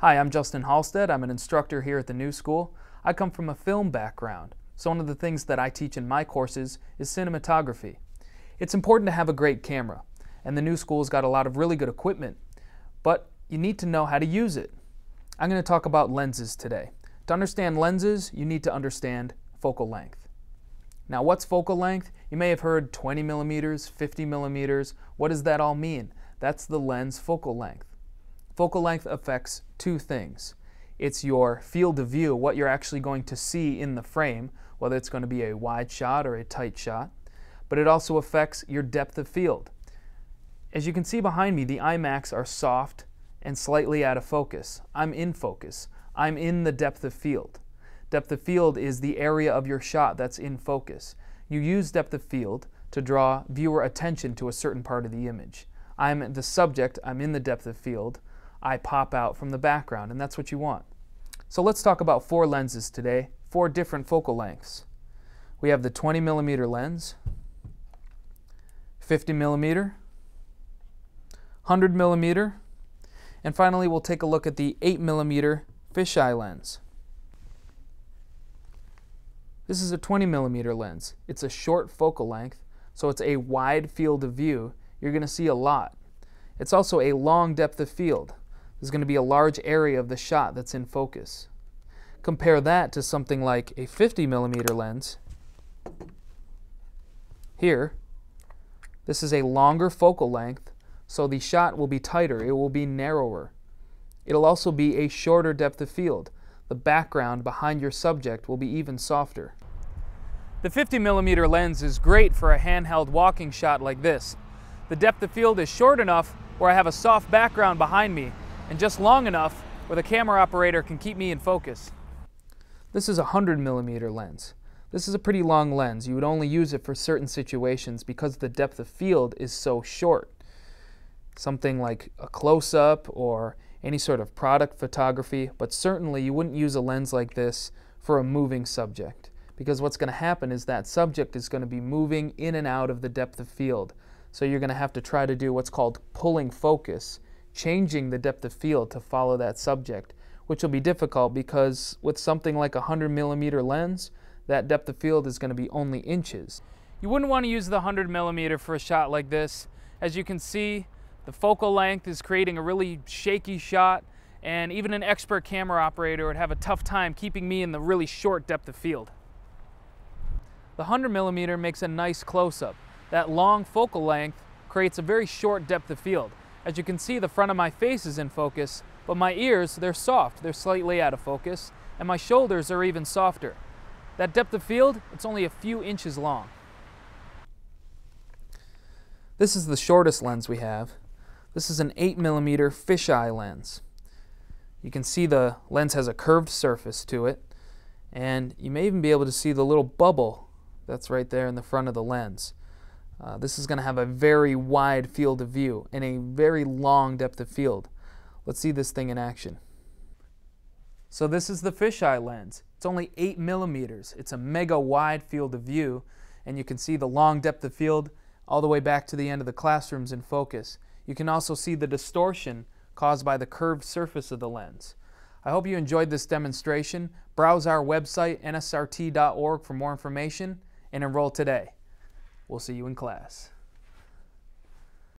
Hi, I'm Justin Halstead. I'm an instructor here at the New School. I come from a film background, so one of the things that I teach in my courses is cinematography. It's important to have a great camera, and the New School's got a lot of really good equipment, but you need to know how to use it. I'm going to talk about lenses today. To understand lenses, you need to understand focal length. Now, what's focal length? You may have heard 20 millimeters, 50 millimeters. What does that all mean? That's the lens focal length. Focal length affects two things. It's your field of view, what you're actually going to see in the frame, whether it's going to be a wide shot or a tight shot, but it also affects your depth of field. As you can see behind me, the IMAX are soft and slightly out of focus. I'm in focus. I'm in the depth of field. Depth of field is the area of your shot that's in focus. You use depth of field to draw viewer attention to a certain part of the image. I'm the subject, I'm in the depth of field. I pop out from the background, and that's what you want. So let's talk about four lenses today, four different focal lengths. We have the 20 millimeter lens, 50 millimeter, 100 millimeter, and finally we'll take a look at the 8 millimeter fisheye lens. This is a 20 millimeter lens. It's a short focal length, so it's a wide field of view. You're going to see a lot. It's also a long depth of field. There's going to be a large area of the shot that's in focus. Compare that to something like a 50 millimeter lens. Here, this is a longer focal length, so the shot will be tighter, it will be narrower. It'll also be a shorter depth of field. The background behind your subject will be even softer. The 50 millimeter lens is great for a handheld walking shot like this. The depth of field is short enough where I have a soft background behind me, and just long enough where the camera operator can keep me in focus. This is a 100 millimeter lens. This is a pretty long lens. You would only use it for certain situations because the depth of field is so short. Something like a close-up or any sort of product photography, but certainly you wouldn't use a lens like this for a moving subject, because what's going to happen is that subject is going to be moving in and out of the depth of field. So you're going to have to try to do what's called pulling focus, changing the depth of field to follow that subject, which will be difficult because with something like a 100 millimeter lens, that depth of field is going to be only inches. You wouldn't want to use the 100 millimeter for a shot like this. As you can see, the focal length is creating a really shaky shot, and even an expert camera operator would have a tough time keeping me in the really short depth of field. The 100 millimeter makes a nice close-up. That long focal length creates a very short depth of field. As you can see, the front of my face is in focus, but my ears, they're soft, they're slightly out of focus, and my shoulders are even softer. That depth of field, it's only a few inches long. This is the shortest lens we have. This is an 8 millimeter fisheye lens. You can see the lens has a curved surface to it, and you may even be able to see the little bubble that's right there in the front of the lens. This is going to have a very wide field of view and a very long depth of field. Let's see this thing in action. So this is the fisheye lens. It's only 8 millimeters. It's a mega wide field of view, and you can see the long depth of field all the way back to the end of the classrooms in focus. You can also see the distortion caused by the curved surface of the lens. I hope you enjoyed this demonstration. Browse our website, nsrt.org, for more information and enroll today. We'll see you in class.